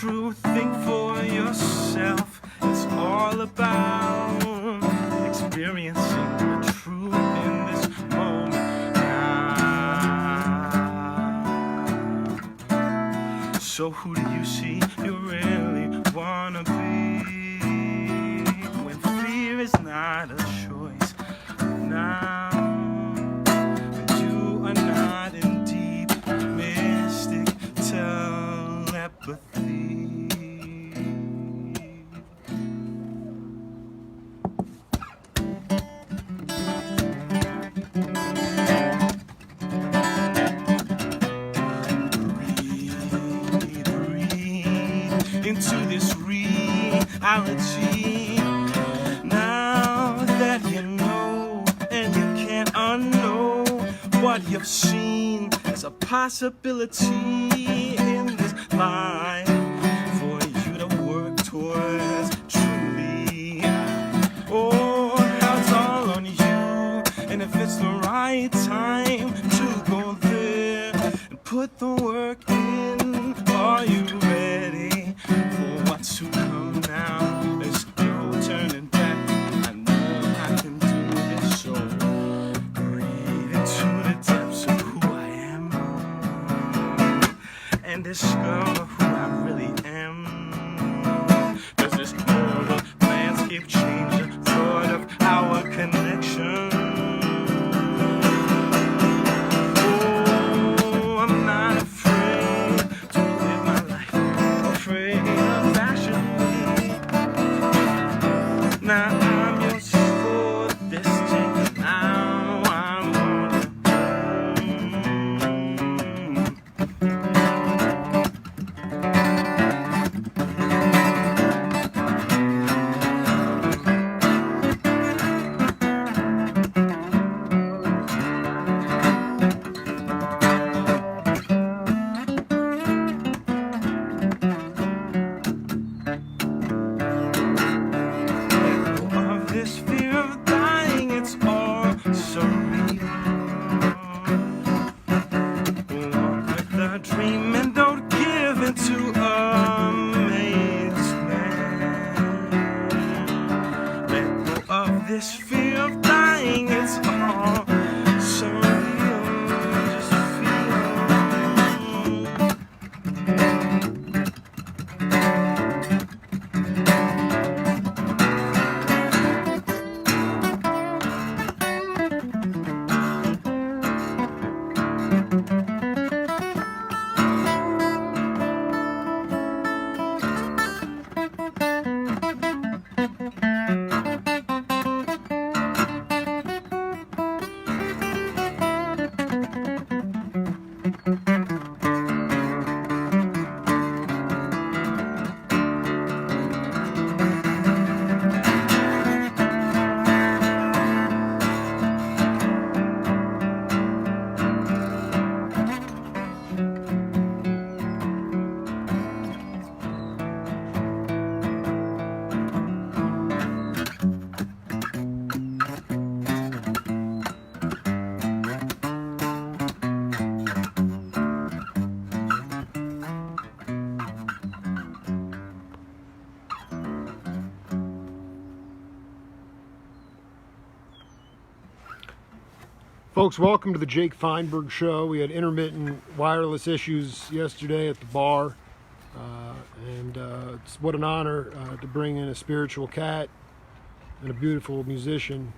true. Think for yourself. It's all about experiencing the truth in this moment now. So who do you see you really wanna be when fear is not a choice now? When you are not in deep mystic telepathy. Into this reality. Now that you know and you can't unknow what you've seen as a possibility in this life for you to work towards truly. Oh, how it's all on you, and if it's the right time to go there and put the work in, are you ready for what's to come now? There's no turning back. I know I can do this, so breathe into the depths of who I am and discover who I really am. Does this world landscape change the thought of our connection? Oh, I'm not afraid to live my life, afraid of fashion. Now I'm yours for this take. Now I'm of this fear of dying, it's all so real. Walk with the dream and don't give into amazement. Let go of this fear of dying, it's all so real. Just feel. Folks, welcome to the Jake Feinberg Show. We had intermittent wireless issues yesterday at the bar, and it's what an honor to bring in a spiritual cat and a beautiful musician,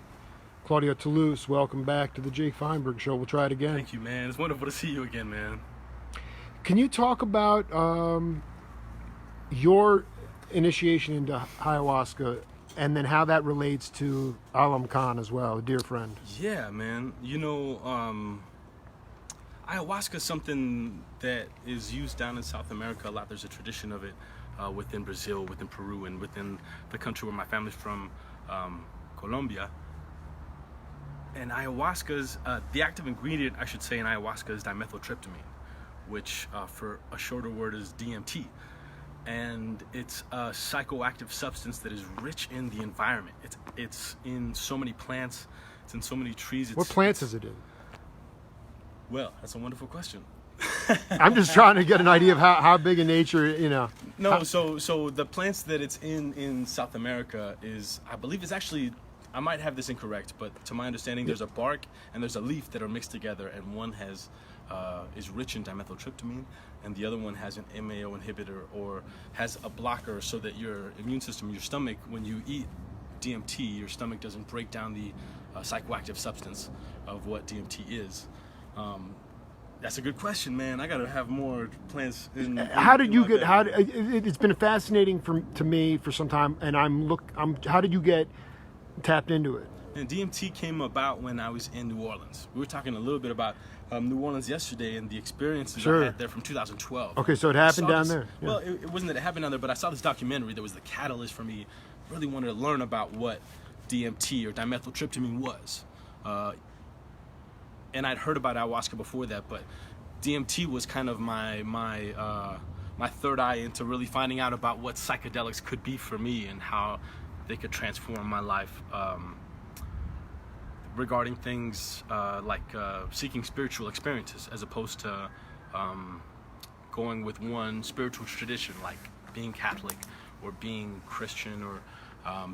Claudio Tolousse. Welcome back to the Jake Feinberg Show. We'll try it again. Thank you, man. It's wonderful to see you again, man. Can you talk about your initiation into ayahuasca and then how that relates to Alam Khan as well, a dear friend? Yeah, man. You know, ayahuasca is something that is used down in South America a lot. There's a tradition of it within Brazil, within Peru, and within the country where my family's from, Colombia. And ayahuasca's, the active ingredient, I should say, in ayahuasca is dimethyltryptamine, which for a shorter word is DMT. And it's a psychoactive substance that is rich in the environment. It's in so many plants, it's in so many trees. What plants is it in? Well, that's a wonderful question. I'm just trying to get an idea of how big in nature, you know. No, so the plants that it's in South America is, I believe it's actually, I might have this incorrect, but to my understanding, there's a bark and there's a leaf that are mixed together, and one has is rich in dimethyltryptamine, and the other one has an MAO inhibitor or has a blocker so that your immune system, your stomach, when you eat DMT, your stomach doesn't break down the psychoactive substance of what DMT is. That's a good question, man. I gotta have more plants. How did you get? It's been fascinating to me for some time, and how did you get tapped into it? And DMT came about when I was in New Orleans. We were talking a little bit about New Orleans yesterday and the experiences I had there from 2012. Okay, so it happened down there. Yeah. Well, it wasn't that it happened down there, but I saw this documentary that was the catalyst for me. Really wanted to learn about what DMT or dimethyltryptamine was. And I'd heard about ayahuasca before that, but DMT was kind of my third eye into really finding out about what psychedelics could be for me and how they could transform my life regarding things like seeking spiritual experiences as opposed to going with one spiritual tradition like being Catholic or being Christian or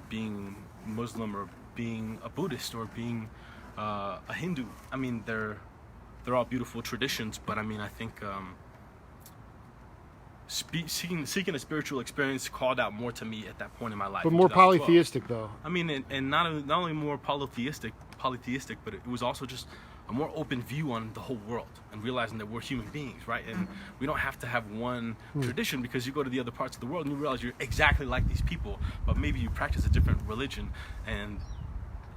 being Muslim or being a Buddhist or being a Hindu. I mean, they're all beautiful traditions, but I mean, I think seeking a spiritual experience called out more to me at that point in my life. But more polytheistic, though. I mean, and not only more polytheistic, but it was also just a more open view on the whole world and realizing that we're human beings, right? And we don't have to have one tradition, because you go to the other parts of the world and you realize you're exactly like these people, but maybe you practice a different religion. And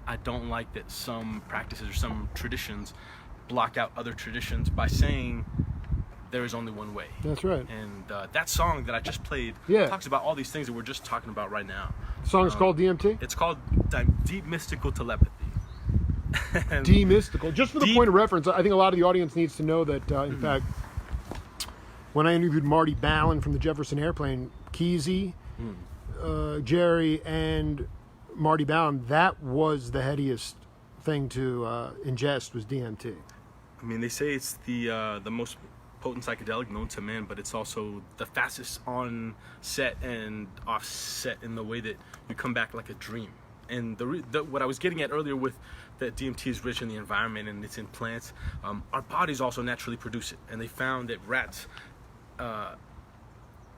I don't like that some practices or some traditions block out other traditions by saying there is only one way. That's right. And that song that I just played talks about all these things that we're just talking about right now. The song is called DMT? It's called Deep Mystical Telepathy. Demystical. Just for the point of reference, I think a lot of the audience needs to know that, in fact, when I interviewed Marty Ballin from the Jefferson Airplane, Keezy, Jerry, and Marty Ballin, that was the headiest thing to ingest was DMT. I mean, they say it's the most potent psychedelic known to man, but it's also the fastest on set and offset in the way that you come back like a dream. And what I was getting at earlier with that DMT is rich in the environment and it's in plants, our bodies also naturally produce it. And they found that rats,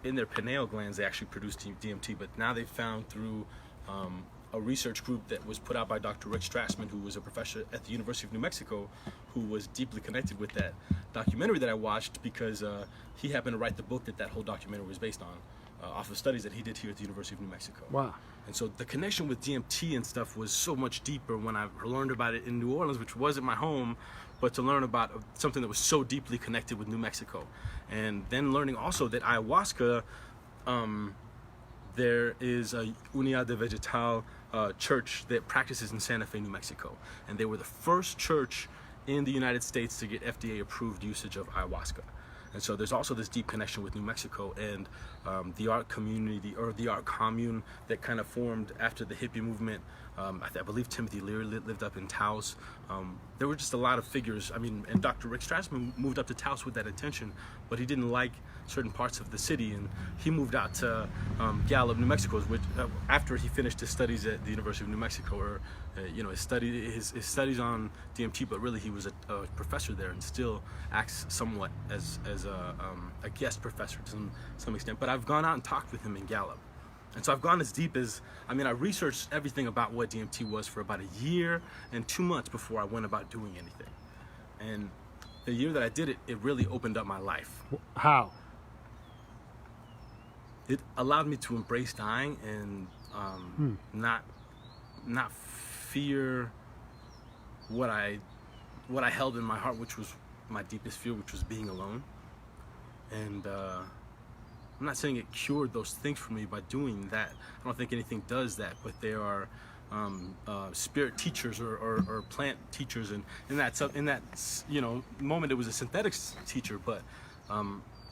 in their pineal glands, they actually produce DMT, but now they found through a research group that was put out by Dr. Rick Strassman, who was a professor at the University of New Mexico, who was deeply connected with that documentary that I watched, because he happened to write the book that whole documentary was based on, off of studies that he did here at the University of New Mexico. Wow. And so the connection with DMT and stuff was so much deeper when I learned about it in New Orleans, which wasn't my home, but to learn about something that was so deeply connected with New Mexico. And then learning also that ayahuasca, there is a Unidad de Vegetal church that practices in Santa Fe, New Mexico. And they were the first church in the United States to get FDA approved usage of ayahuasca. And so there's also this deep connection with New Mexico and the art community, or the art commune that kind of formed after the hippie movement. I believe Timothy Leary lived up in Taos. There were just a lot of figures. I mean, and Dr. Rick Strassman moved up to Taos with that intention, but he didn't like certain parts of the city, and he moved out to Gallup, New Mexico, which after he finished his studies at the University of New Mexico, or his studies on DMT, but really he was a professor there and still acts somewhat as a guest professor to some extent. But I've gone out and talked with him in Gallup. And so I've gone as deep as, I researched everything about what DMT was for about a year and 2 months before I went about doing anything. And the year that I did it, it really opened up my life. How? It allowed me to embrace dying and not fear what I held in my heart, which was my deepest fear, which was being alone. And I'm not saying it cured those things for me by doing that. I don't think anything does that, but there are spirit teachers or plant teachers, and in that moment it was a synthetics teacher, but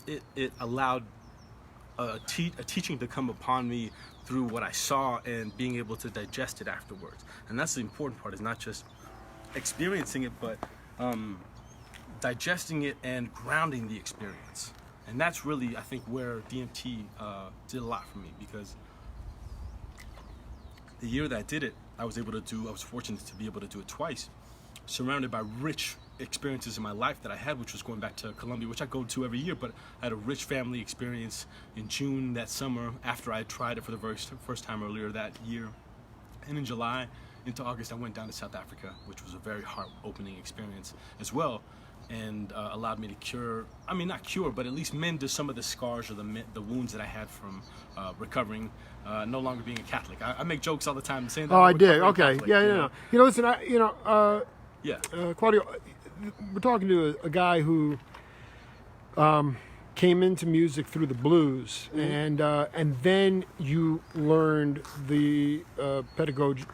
it allowed a teaching to come upon me through what I saw and being able to digest it afterwards. And that's the important part, is not just experiencing it, but digesting it and grounding the experience. And that's really, I think, where DMT did a lot for me, because the year that I did it, I was fortunate to be able to do it twice, surrounded by rich experiences in my life that I had, which was going back to Colombia, which I go to every year, but I had a rich family experience in June that summer after I had tried it for the very first time earlier that year. And in July into August, I went down to South Africa, which was a very heart-opening experience as well, and allowed me to cure, I mean, not cure, but at least mend to some of the scars or the wounds that I had from recovering, no longer being a Catholic. I make jokes all the time saying that. Oh, I did. Okay. Catholic, Yeah. You know, listen, Claudio, we're talking to a guy who came into music through the blues, and then you learned the pedagogy,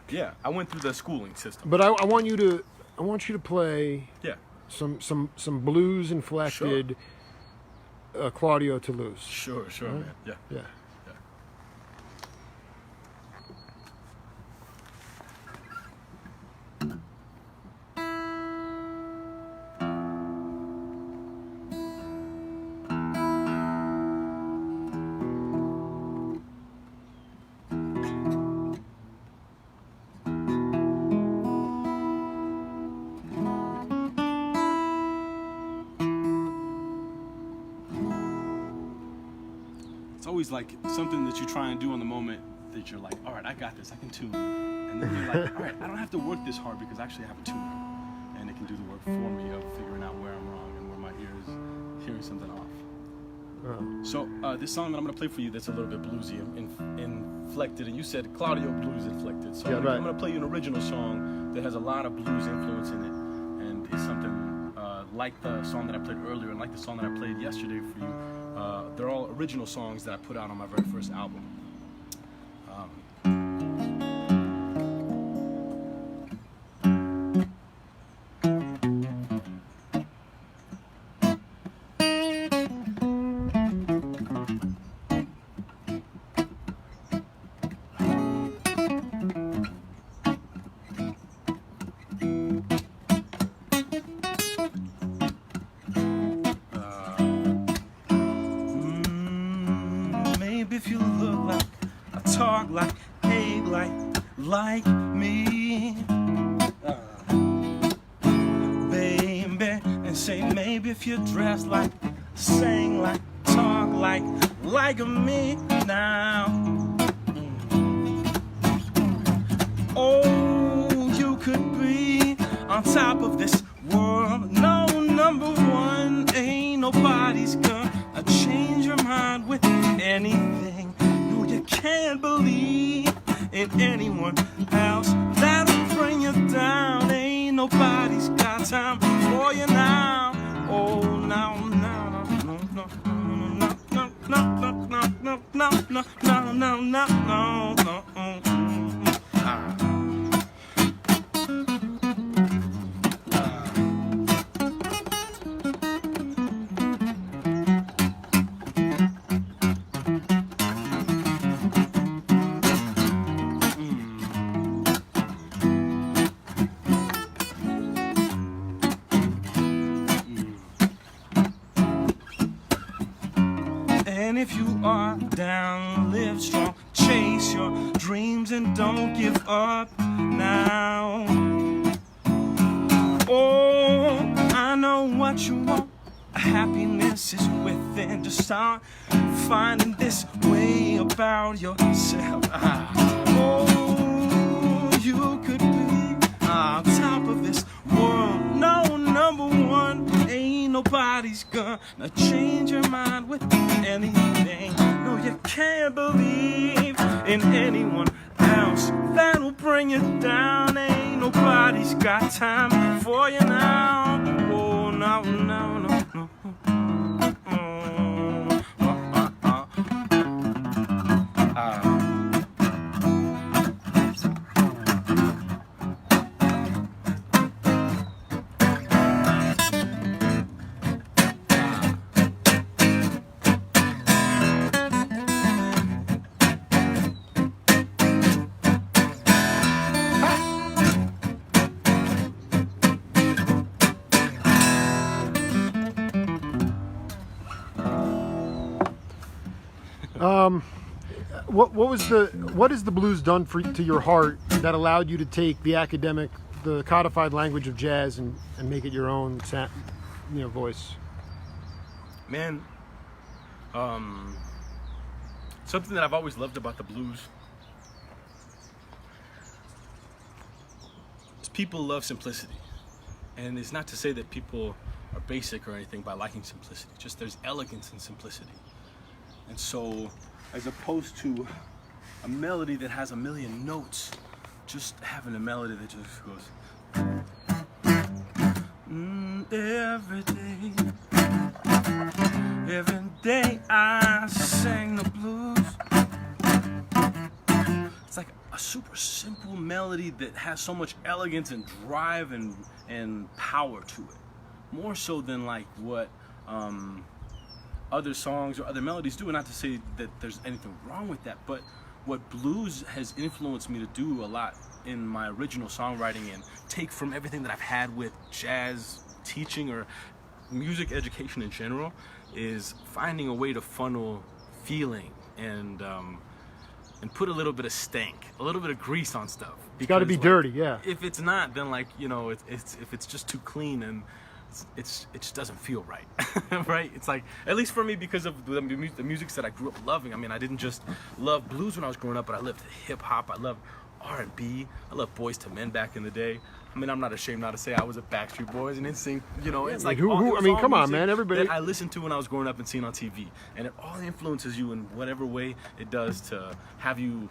Yeah. I went through the schooling system. But I want you to play Yeah. some blues inflected Claudio Tolousse. Sure, right? Man. Yeah. Always like something that you try and do on the moment that you're like, all right, I got this, I can tune. And then you're like, all right, I don't have to work this hard because actually I have a tuner, and it can do the work for me of figuring out where I'm wrong and where my ear is hearing something off. So this song that I'm gonna play for you, that's a little bit bluesy and inflected, and you said Claudio blues inflected. So yeah, I'm gonna play you an original song that has a lot of blues influence in it, and it's something like the song that I played earlier and like the song that I played yesterday for you. They're all original songs that I put out on my very first album. If you look like, I talk like, hey, like me, baby, and say maybe if you dress like, sing like, talk like me now. Oh, you could be on top of this world. No, number one, ain't nobody's gonna change your mind with anything. No, you can't believe in anyone else. That'll bring you down. Ain't nobody's got time for you now. Oh, no. And if you are down, live strong, chase your dreams and don't give up now. Oh, I know what you want. Happiness is within. Just start finding this way about yourself. Oh, you could be on top of this world. No, number one, ain't nobody's gonna change your mind with anything. No, you can't believe in anyone else. That'll bring you down. Ain't nobody's got time for you now. Oh, no. What has the blues done to your heart that allowed you to take the academic, the codified language of jazz and make it your own voice? Man, something that I've always loved about the blues is people love simplicity. And it's not to say that people are basic or anything by liking simplicity, just there's elegance in simplicity. And so, as opposed to a melody that has a million notes, just having a melody that just goes every day I sing the blues. It's like a super simple melody that has so much elegance and drive and power to it, more so than like what other songs or other melodies do. And not to say that there's anything wrong with that, but what blues has influenced me to do a lot in my original songwriting and take from everything that I've had with jazz teaching or music education in general is finding a way to funnel feeling and put a little bit of stank, a little bit of grease on stuff. It's got to be dirty, yeah. If it's not, then if it's just too clean and it just doesn't feel right, right? It's like, at least for me, because of the music that I grew up loving. I mean, I didn't just love blues when I was growing up, but I loved hip hop. I loved R&B. I loved Boys to Men back in the day. I mean, I'm not ashamed now to say I was a Backstreet Boys and NSYNC. It's like come on, man, everybody. That I listened to when I was growing up and seen on TV, and it all influences you in whatever way it does to have you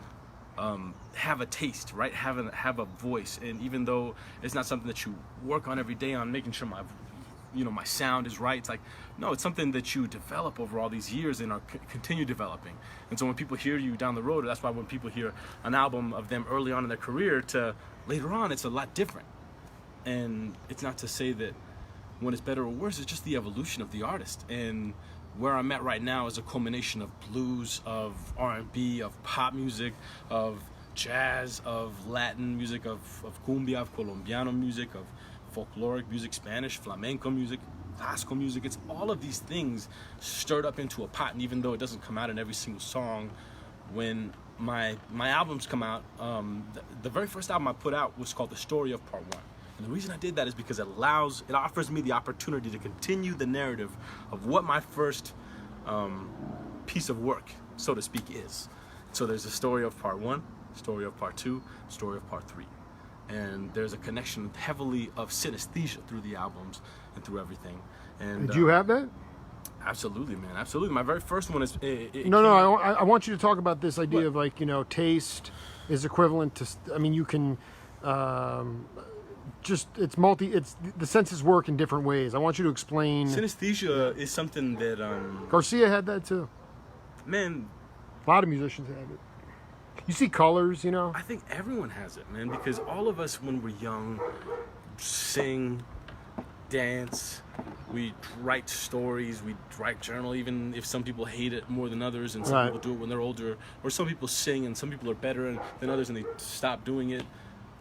have a taste, right? Have a voice. And even though it's not something that you work on every day on making sure my sound is right, it's like, no, it's something that you develop over all these years and continue developing. And so when people hear you down the road, that's why when people hear an album of them early on in their career to later on, it's a lot different. And it's not to say that when it's better or worse, it's just the evolution of the artist. And where I'm at right now is a culmination of blues, of R&B, of pop music, of jazz, of Latin music, of cumbia, of colombiano music, of folkloric music, Spanish, flamenco music, classical music. It's all of these things stirred up into a pot. And even though it doesn't come out in every single song, when my albums come out, the very first album I put out was called The Story of Part 1. And the reason I did that is because it offers me the opportunity to continue the narrative of what my first piece of work, so to speak, is. So there's a story of Part 1, story of Part 2, story of Part 3. And there's a connection heavily of synesthesia through the albums and through everything. And did you have that? Absolutely, man. Absolutely. My very first one is... I want you to talk about this idea of taste is equivalent to... I mean, you can... it's the senses work in different ways. I want you to explain. Synesthesia is something that Garcia had that too. Man, a lot of musicians have it. You see colors, I think everyone has it, man, because all of us when we're young sing, dance, we write stories, we write journal, even if some people hate it more than others and some people do it when they're older, or some people sing and some people are better than others and they stop doing it.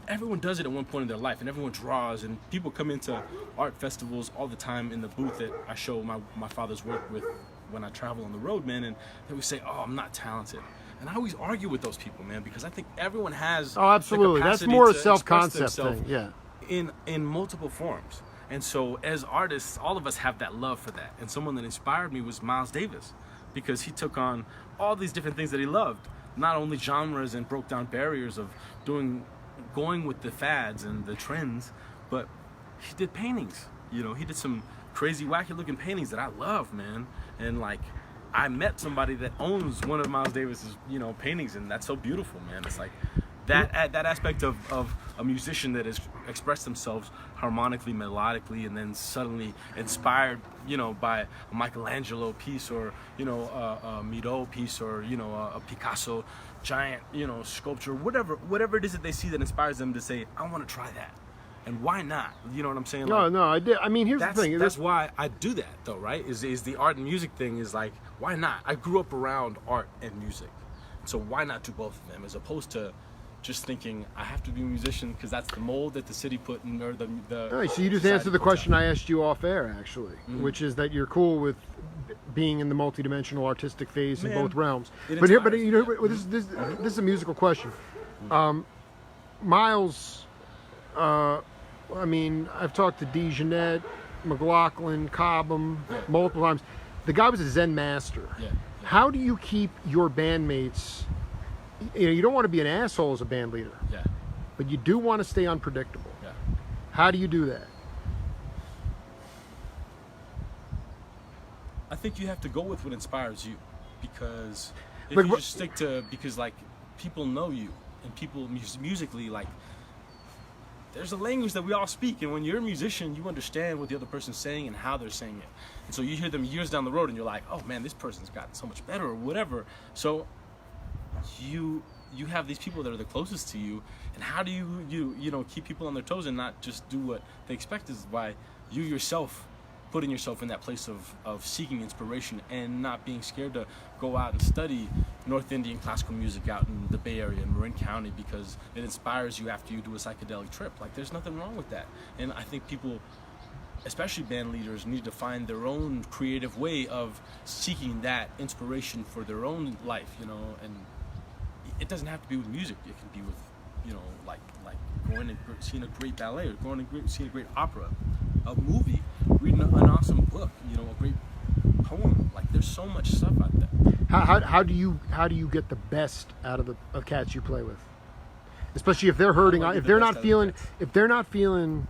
Everyone does it at one point in their life, and everyone draws, and people come into art festivals all the time in the booth that I show my father's work with when I travel on the road, man, and they would say, oh, I'm not talented. And I always argue with those people, man, because I think everyone has absolutely. the capacity That's more a to self-concept thing, yeah. In multiple forms. And so as artists, all of us have that love for that. And someone that inspired me was Miles Davis, because he took on all these different things that he loved, not only genres and broke down barriers of going with the fads and the trends, but he did paintings. He did some crazy, wacky looking paintings that I love, man. And I met somebody that owns one of Miles Davis's, paintings, and that's so beautiful, man. It's like that aspect of a musician that has expressed themselves harmonically, melodically, and then suddenly inspired, by a Michelangelo piece or, a Miro piece or, a Picasso giant, sculpture, whatever it is that they see that inspires them to say, I want to try that. And why not? You know what I'm saying? No, I did. I mean, here's the thing. That's why I do that, though, right? Is the art and music thing is like, why not? I grew up around art and music. So why not do both of them, as opposed to just thinking I have to be a musician because that's the mold that the city put in, or the all right, so you just answered the question I asked you off air, actually, which is that you're cool with being in the multidimensional artistic phase in Man, both realms. it But here, inspires me. this is a musical question. Miles, I mean, I've talked to DeJeanette, McLaughlin, Cobham multiple times. The guy was a Zen master. Yeah. How do you keep your bandmates? You know, you don't want to be an asshole as a band leader, Yeah. but you do want to stay unpredictable. Yeah. How do you do that? I think you have to go with what inspires you, because if Like you what- just stick to, because like people know you, and people musically, like there's a language that we all speak, and when you're a musician, you understand what the other person's saying and how they're saying it. And so you hear them years down the road, and you're like, oh man, this person's gotten so much better, or whatever. So you have these people that are the closest to you, and how do you know keep people on their toes and not just do what they expect, is by you yourself putting yourself in that place of seeking inspiration and not being scared to go out and study North Indian classical music out in the Bay Area in Marin County, because it inspires you after you do a psychedelic trip. Like, there's nothing wrong with that. And I think people, especially band leaders, need to find their own creative way of seeking that inspiration for their own life, you know. And it doesn't have to be with music. It can be with, you know, like going and seeing a great ballet, or going and seeing a great opera, a movie, reading an awesome book, you know, a great poem. Like, there's so much stuff out there. How do you get the best out of the cats you play with? Especially if they're hurting, How do I if get they're the not best out of feeling, the cats? if they're not feeling.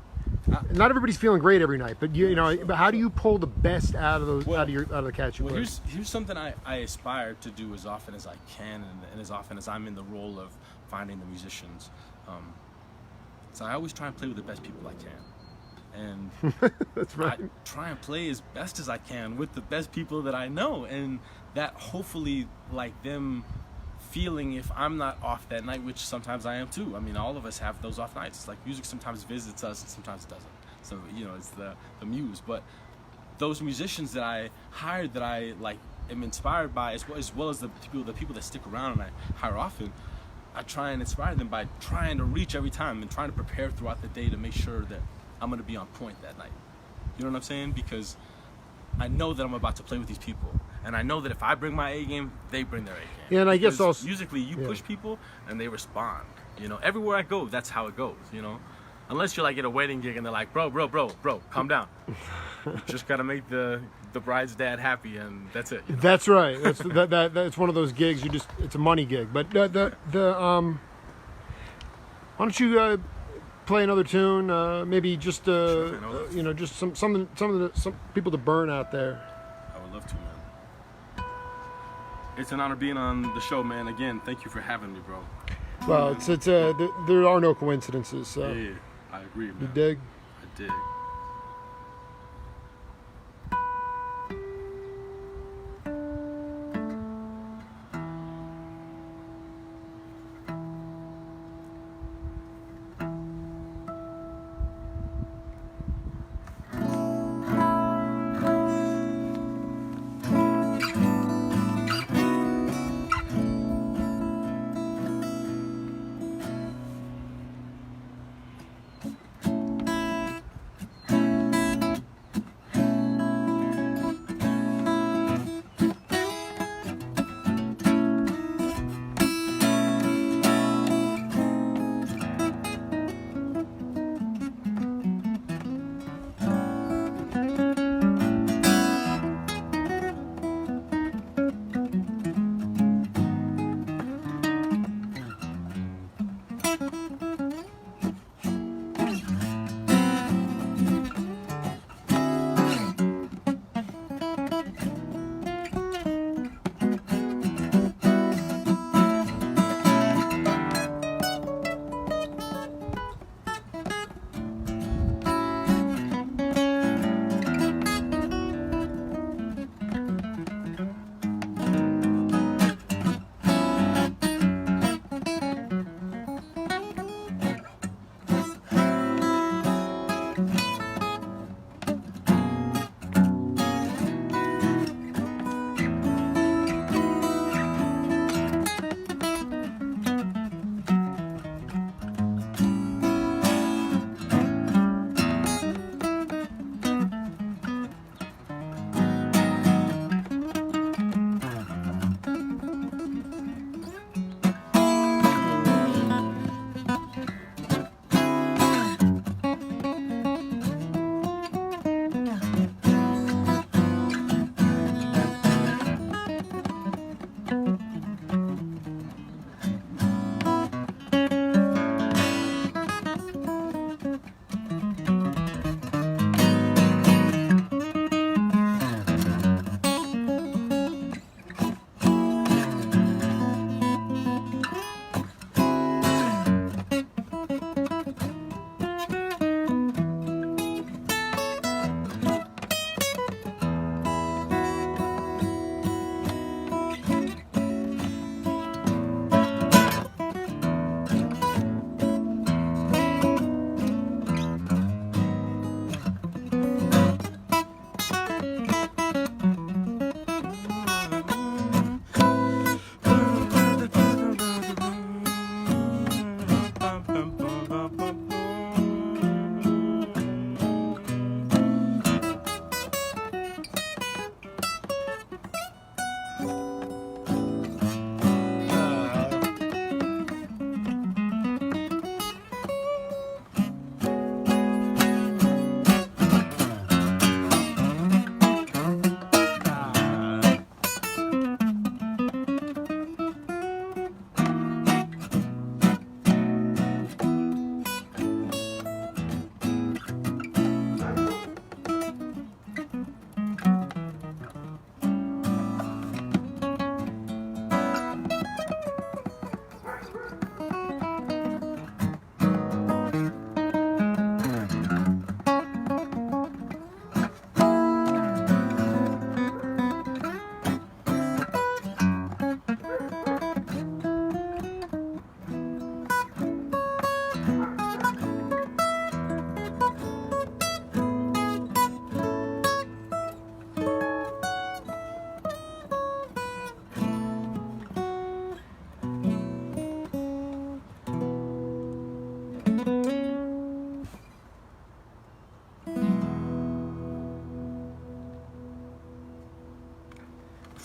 Not everybody's feeling great every night, but you know, sure, but how do sure. you pull the best out of those Well, out of the cats you Well, play? here's something I aspire to do as often as I can, and as often as I'm in the role of finding the musicians. So I always try and play with the best people I can, and That's right. I try and play as best as I can with the best people that I know, and that hopefully, like, them feeling if I'm not off that night, which sometimes I am too. I mean, all of us have those off nights. It's like music sometimes visits us and sometimes it doesn't. So, you know, it's the muse. But those musicians that I hired, that I like am inspired by, as well as the people that stick around and I hire often, I try and inspire them by trying to reach every time and trying to prepare throughout the day to make sure that I'm going to be on point that night. You know what I'm saying? Because I know that I'm about to play with these people, and I know that if I bring my A game, they bring their A game. Yeah, and I guess Because also musically, you yeah. push people and they respond. You know, everywhere I go, that's how it goes. You know, unless you're like at a wedding gig and they're like, bro, calm down. You just gotta make the bride's dad happy, and that's it. You know? That's right. That's one of those gigs. It's a money gig. But why don't you play another tune? Maybe just Sure, man, I would love to. you know, just some people to burn out there. I would love to, man. It's an honor being on the show, man. Again, thank you for having me, bro. Well, there are no coincidences. So Yeah, I agree, man. you dig? I dig.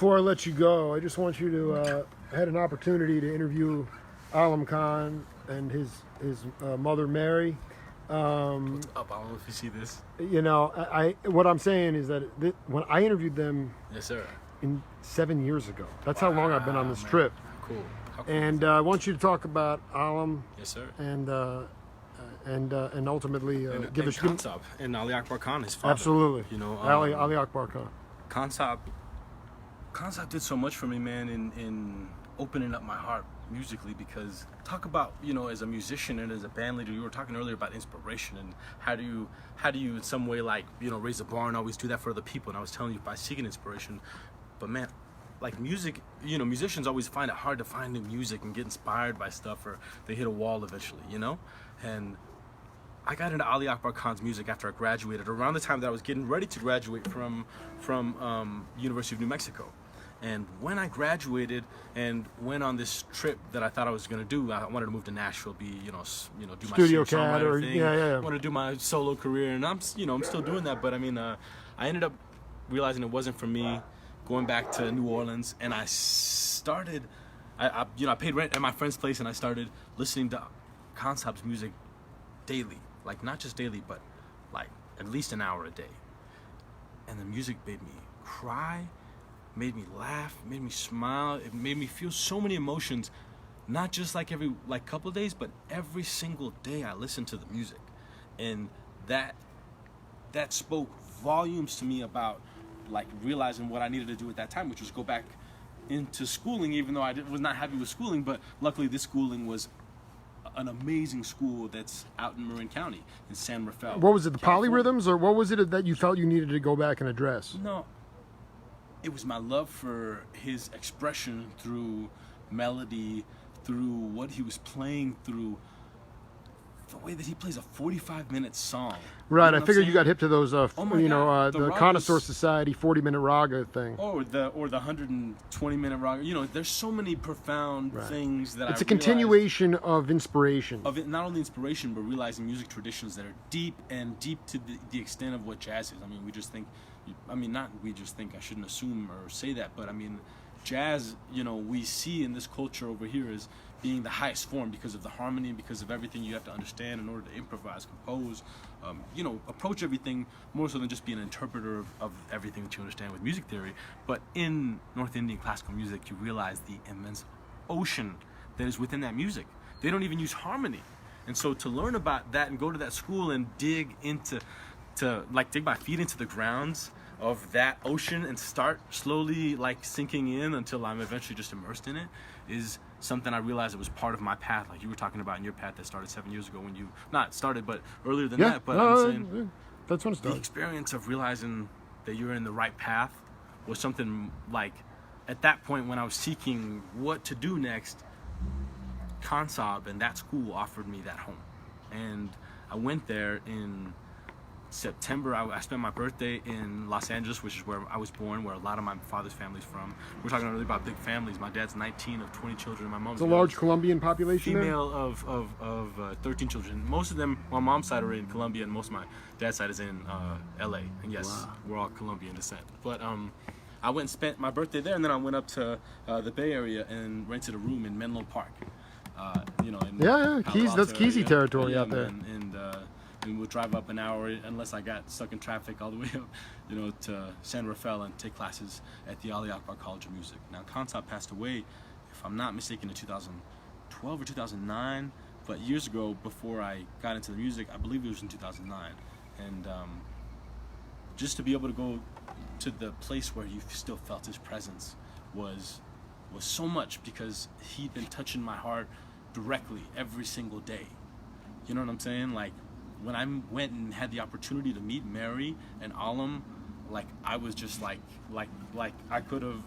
Before I let you go, I just want you to. I had an opportunity to interview Alam Khan and his mother Mary. What's up? I don't know if you see this. You know, what I'm saying is that when I interviewed them, Yes, sir. 7 years ago. That's how long I've been on this trip. Cool. How cool And I want you to talk about Alam. Yes, sir. And ultimately give us Khansab and Ali Akbar Khan, his father. Absolutely. You know, Ali Akbar Khan. Khansab did so much for me, man, in opening up my heart musically, because talk about, you know, as a musician and as a band leader, you were talking earlier about inspiration and how do you in some way, like, you know, raise the bar and always do that for other people. And I was telling you by seeking inspiration, but man, like music, you know, musicians always find it hard to find new music and get inspired by stuff, or they hit a wall eventually, you know. And I got into Ali Akbar Khan's music after I graduated, around the time that I was getting ready to graduate from University of New Mexico. And when I graduated and went on this trip that I thought I was going to do, I wanted to move to Nashville, do my Studio cat or thing. I wanted to do my solo career, and I'm still doing that. But I mean, I ended up realizing it wasn't for me. Going back to New Orleans, and I started, I paid rent at my friend's place, and I started listening to Khansab's music daily, like not just daily, but like at least an hour a day. And the music made me cry, made me laugh, made me smile. It made me feel so many emotions, not just like every couple of days, but every single day I listened to the music, and that spoke volumes to me about like realizing what I needed to do at that time, which was go back into schooling, even though I was not happy with schooling. But luckily this schooling was an amazing school that's out in Marin County in San Rafael. What was it, the California. polyrhythms, or what was it that you felt you needed to go back and address? No, it was my love for his expression through melody, through what he was playing, through the way that he plays a 45-minute song. Right, You know I what figured I'm you got hip to those, Oh my God, the the Connoisseur ragas. Society 40-minute raga thing. Or the 120-minute rock. You know, there's so many profound things that It's I a continuation of inspiration. of it, not only inspiration, but realizing music traditions that are deep to the extent of what jazz is. I mean, I shouldn't assume or say that, but I mean, jazz, you know, we see in this culture over here as being the highest form because of the harmony, because of everything you have to understand in order to improvise, compose, approach everything more so than just be an interpreter of everything that you understand with music theory. But in North Indian classical music, you realize the immense ocean that is within that music. They don't even use harmony. And so to learn about that and go to that school and dig my feet into the grounds of that ocean and start slowly like sinking in until I'm eventually just immersed in it is something I realized it was part of my path, like you were talking about in your path that started 7 years ago when you, not started, but earlier than that, but I'm saying that's when it the started. experience of realizing that you're in the right path was something like, at that point when I was seeking what to do next, Khansab and that school offered me that home. And I went there in September. I spent my birthday in Los Angeles, which is where I was born, where a lot of my father's family's from. We're talking earlier about big families. My dad's 19 of 20 children. My mom's It's a large Colombian population there? female of 13 children. Most of them, my mom's side are in Colombia, and most of my dad's side is in LA. And yes, we're all Colombian descent. But I went and spent my birthday there, and then I went up to the Bay Area and rented a room in Menlo Park. Keys. That's Keysy territory out there. And we'll drive up an hour unless I got stuck in traffic all the way up, to San Rafael and take classes at the Ali Akbar College of Music. Now, Khansab passed away, if I'm not mistaken, in 2012 or 2009. But years ago, before I got into the music, I believe it was in 2009. And just to be able to go to the place where you still felt his presence was so much, because he'd been touching my heart directly every single day. You know what I'm saying? Like, when I went and had the opportunity to meet Mary and Alam, like, I was just like I could have,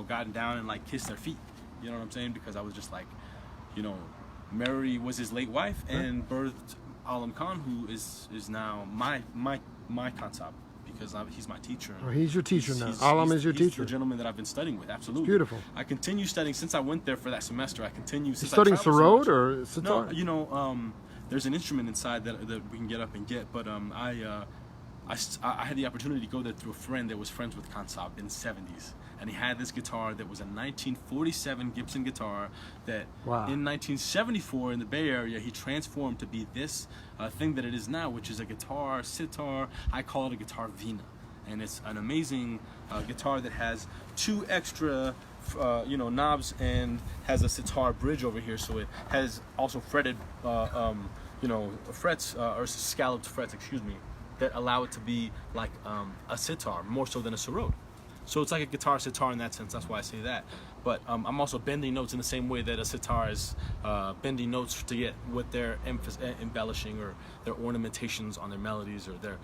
gotten down and like kissed their feet. You know what I'm saying? Because I was just like, Mary was his late wife and birthed Alam Khan, who is now my Khansab, because he's my teacher. Oh, he's your teacher now. Alam is your he's teacher. the gentleman that I've been studying with. Absolutely. It's beautiful. I continue studying since I went there for that semester. I continue since You're studying I traveled so sarod much. or sitar? No, there's an instrument inside that we can get up and get, but I had the opportunity to go there through a friend that was friends with Kansab in the 70s. And he had this guitar that was a 1947 Gibson guitar that in 1974 in the Bay Area, he transformed to be this thing that it is now, which is a guitar, sitar. I call it a guitar vina. And it's an amazing guitar that has 2 extra knobs and has a sitar bridge over here. So it has also fretted, frets, or scalloped frets, excuse me, that allow it to be like a sitar, more so than a sarod. So it's like a guitar sitar in that sense. That's why I say that. But I'm also bending notes in the same way that a sitar is bending notes to get what they're embellishing or their ornamentations on their melodies or their,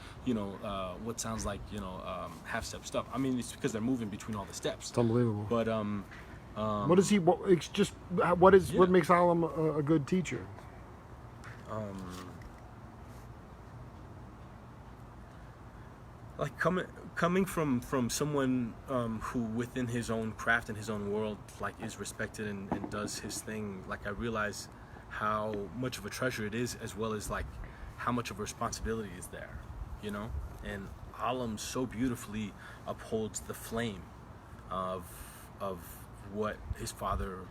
what sounds like, half-step stuff. I mean, it's because they're moving between all the steps. It's unbelievable. But what is he? What makes Alam a good teacher? Like coming from someone who within his own craft and his own world like is respected and does his thing, like I realize how much of a treasure it is, as well as like how much of a responsibility is there, and Alam so beautifully upholds the flame of what his father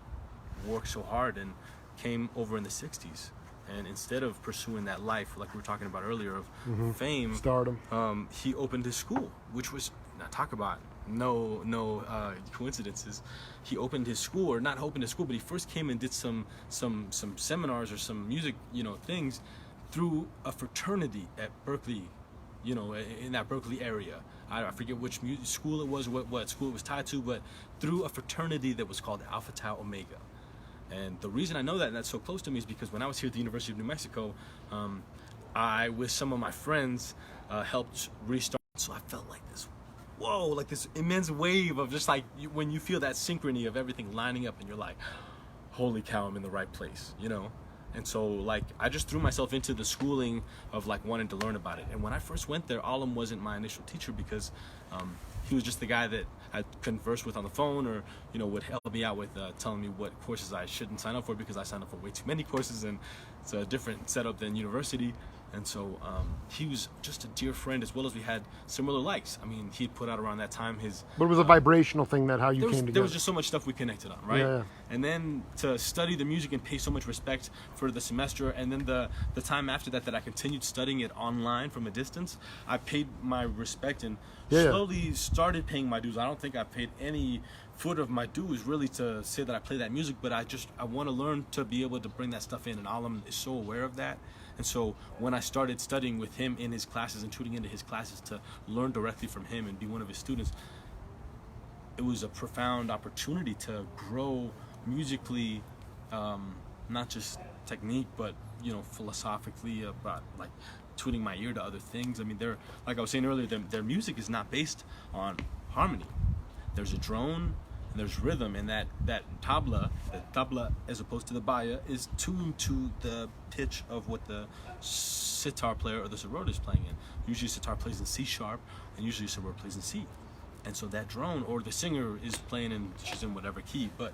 worked so hard and came over in the 60s. And instead of pursuing that life, like we were talking about earlier, of fame, stardom, he opened his school, which was, talk about no coincidences. He opened his school, or not opened his school, but he first came and did some seminars or some music, things through a fraternity at Berkeley, in that Berkeley area. I forget which school it was, what school it was tied to, but through a fraternity that was called Alpha Tau Omega. And the reason I know that and that's so close to me is because when I was here at the University of New Mexico, I, with some of my friends, helped restart. So I felt like this, like this immense wave of just like when you feel that synchrony of everything lining up and you're like, holy cow, I'm in the right place, And so like I just threw myself into the schooling of like wanting to learn about it. And when I first went there, Alam wasn't my initial teacher because he was just the guy that I conversed with on the phone, or would help me out with telling me what courses I shouldn't sign up for because I signed up for way too many courses, and it's a different setup than university. And so he was just a dear friend, as well as we had similar likes. I mean, he put out around that time his... But it was a vibrational thing that how you came together. There was just so much stuff we connected on, right? Yeah. And then to study the music and pay so much respect for the semester, and then the time after that I continued studying it online from a distance, I paid my respect and slowly started paying my dues. I don't think I paid any foot of my dues really to say that I play that music, but I want to learn to be able to bring that stuff in, and Alam is so aware of that. And so when I started studying with him in his classes and tuning into his classes to learn directly from him and be one of his students, it was a profound opportunity to grow musically, not just technique, but philosophically, about like tuning my ear to other things. I mean, like I was saying earlier, their music is not based on harmony. There's a drone and there's rhythm, and that tabla as opposed to the baya is tuned to the pitch of what the sitar player or the sarod is playing in. Usually sitar plays in C sharp, and usually sarod plays in C. And so that drone or the singer is playing she's in whatever key, but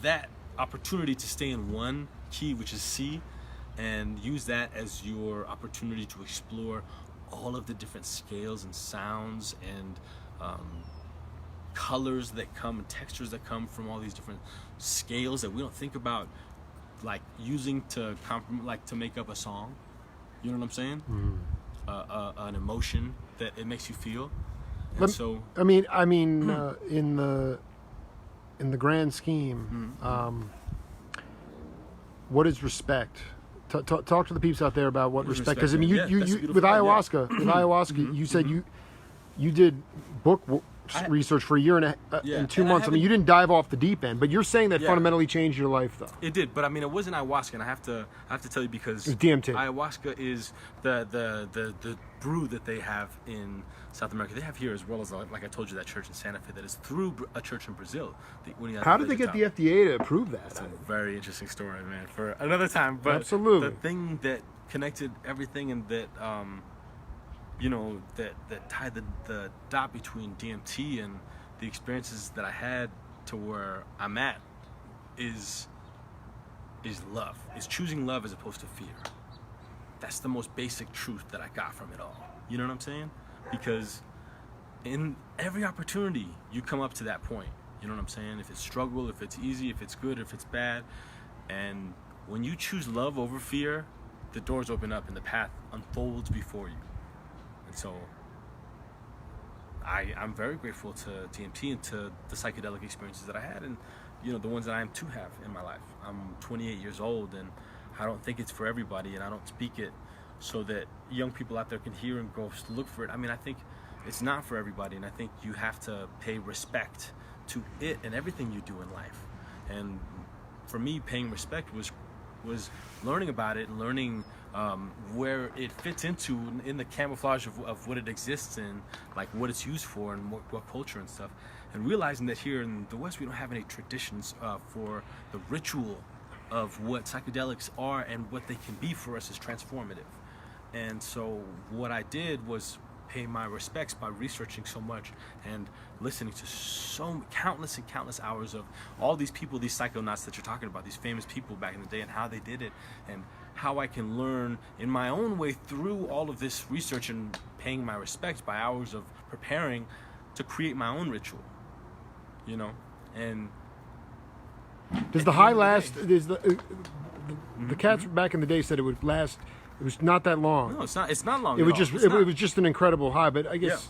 that opportunity to stay in one key, which is C, and use that as your opportunity to explore all of the different scales and sounds and colors that come and textures that come from all these different scales that we don't think about, like using to make up a song. You know what I'm saying? An emotion that it makes you feel. And so I mean, in the grand scheme, what is respect? Talk to the peeps out there about what respect. Because I mean, you with ayahuasca, you said you did book research for a year and 2 months. I mean, you didn't dive off the deep end, but you're saying that fundamentally changed your life, though. It did, but I mean, it wasn't ayahuasca, and I have to tell you because it's DMT. Ayahuasca is the brew that they have in South America. They have here as well as, like I told you, that church in Santa Fe that is through a church in Brazil. How did they get the FDA to approve that? That's a very interesting story, man, for another time. But absolutely, the thing that connected everything and that that tied the dot between DMT and the experiences that I had to where I'm at is love. Is choosing love as opposed to fear. that's the most basic truth that I got from it all. You know what I'm saying? Because in every opportunity, you come up to that point. You know what I'm saying? If it's struggle, if it's easy, if it's good, if it's bad. And when you choose love over fear, the doors open up and the path unfolds before you. And so I'm very grateful to DMT and to the psychedelic experiences that I had, and the ones that I am to have in my life. I'm 28 years old, and I don't think it's for everybody, and I don't speak it so that young people out there can hear and go look for it. I mean, I think it's not for everybody, and I think you have to pay respect to it and everything you do in life. And for me, paying respect was learning about it and learning where it fits into in the camouflage of what it exists in, like what it's used for and what culture and stuff, and realizing that here in the West we don't have any traditions for the ritual of what psychedelics are and what they can be for us is transformative. And so what I did was pay my respects by researching so much and listening to countless and countless hours of all these people, these psychonauts that you're talking about, these famous people back in the day, and how they did it, and how I can learn in my own way through all of this research and paying my respects by hours of preparing to create my own ritual, and does the high last? Is the cats back in the day said it would last? It was not that long. No, it's not. It's not long. It was just an incredible high. But I guess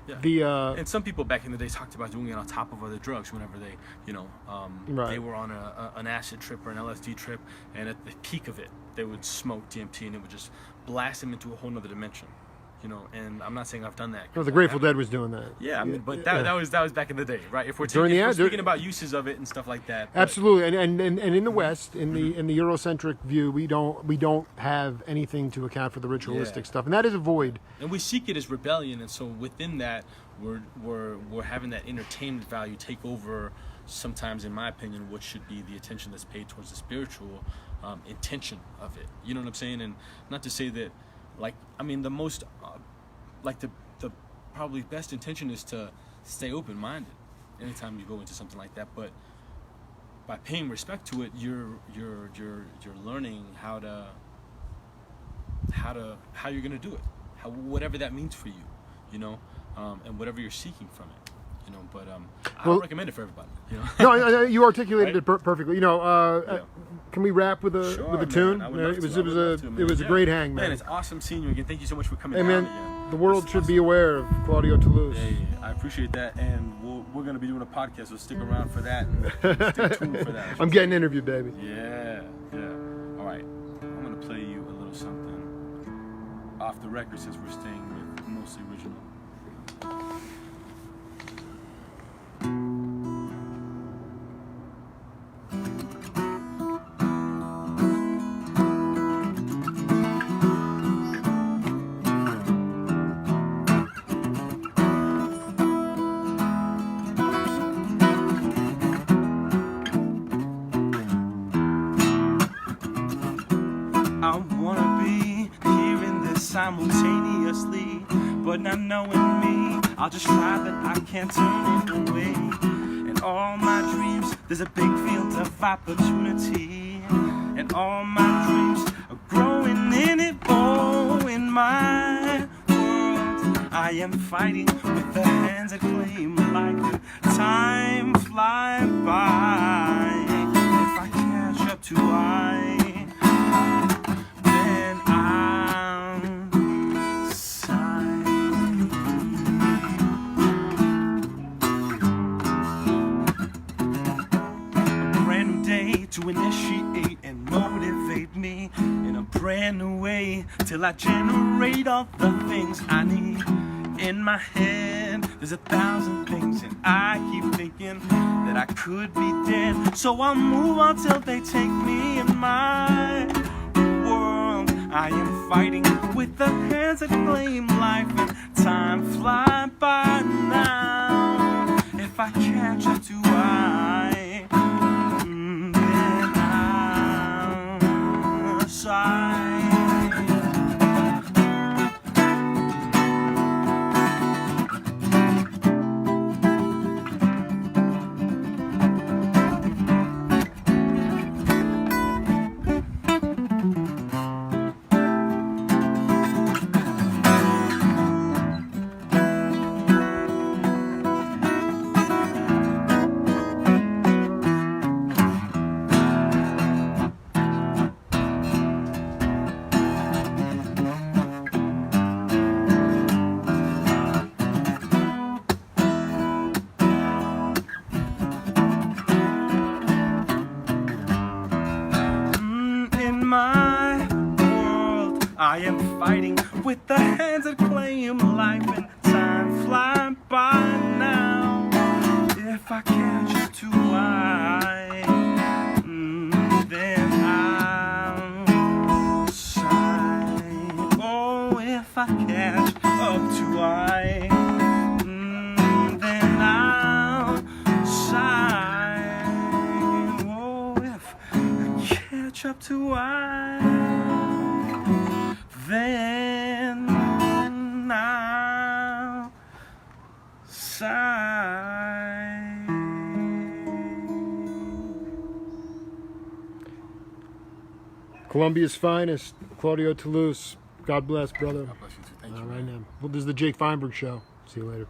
and some people back in the day talked about doing it on top of other drugs whenever they, they were on an acid trip or an LSD trip, and at the peak of it, they would smoke DMT and it would just blast them into a whole nother dimension. And I'm not saying I've done that. No, the Grateful Dead was doing that. Yeah, I mean, but that was back in the day, right? If we're speaking about uses of it and stuff like that. Absolutely, and in the West, in the Eurocentric view, we don't have anything to account for the ritualistic stuff, and that is a void. And we seek it as rebellion, and so within that, we're having that entertainment value take over. Sometimes, in my opinion, what should be the attention that's paid towards the spiritual intention of it. You know what I'm saying? And not to say that. The most, the probably best intention is to stay open-minded anytime you go into something like that. But by paying respect to it, you're learning how you're gonna do it, whatever that means for you, and whatever you're seeking from it. But I don't recommend it for everybody. No, you articulated it perfectly. Can we wrap with a tune? It was a great hang, man. Man, it's awesome seeing you again. Thank you so much for coming. Hey, man, the world should be aware of Claudio Tolousse. Hey, I appreciate that, and we're going to be doing a podcast, so stick around for that and stay tuned for that. I'm getting interviewed, baby. Yeah. All right, I'm going to play you a little something off the record since we're staying with mostly original. I wanna be hearing this simultaneously, but not knowing me, I'll just try, but I can't turn it away. In all my dreams, there's a big field of opportunity, and all my dreams are growing in it. Oh, in my world, I am fighting with the hands that claim life. Time fly by. If I catch up to then I'm sighing. A brand new day to initiate and motivate me in a brand new way till I generate all the things I need. In my head, there's 1,000 things, and I keep thinking that I could be dead. So I'll move on till they take me in my world. I am fighting with the hands that claim life, and time fly by now. If I catch up to then I'll sigh. I am fighting with the hands that claim life and time fly by now. If I catch you too wide, then I'll shine. Oh, if I catch up too wide, then I'll shine. Oh, if I catch up too wide, then I'll shine. Columbia's finest, Claudio Tolousse. God bless, brother. God bless you too. Thank you. All right now. Well, this is the Jake Feinberg Show. See you later.